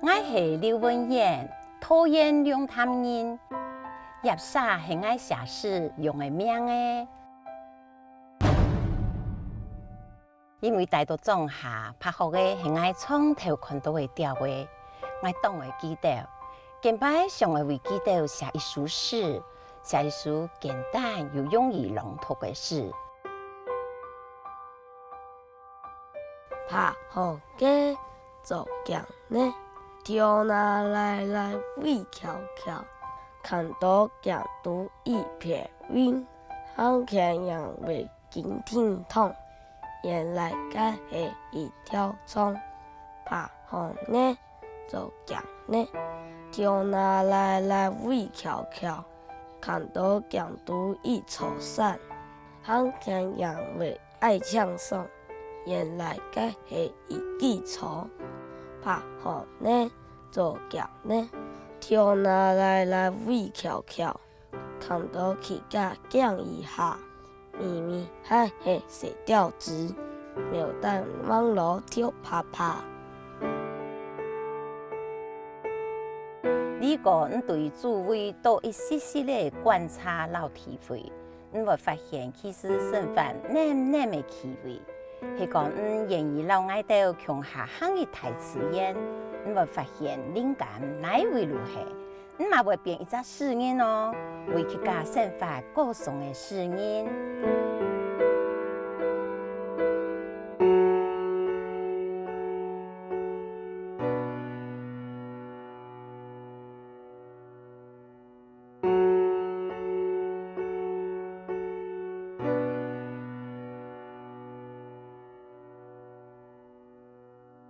我是刘文燕，讨厌用他人，叶啥是爱写诗用的名的。因为大多种下拍好的是爱从头看到的调话，我当会记得。近排上会为记得写一首诗，写一首简单又容易朗读的诗。拍好嘅做强呢，跳那来尾翘翘，看到强都一片云，好看样为金天堂。原来该是一条虫，拍好呢做强呢，跳那来尾翘翘，看到强都一撮散，好看样为爱唱诵。原来该是一记错，拍好呢做强呢，跳那来尾翘翘，看到起甲降一下，咪咪还是写调子，秒当网络跳啪啪。如果你对周围多一丝丝的观察老体会，你会发现其实生活那么气味。是讲愿意老爱到穷下行的台词言，你会发现灵感乃会如何，你嘛会变一只诗人哦，为去家生活歌颂的诗人。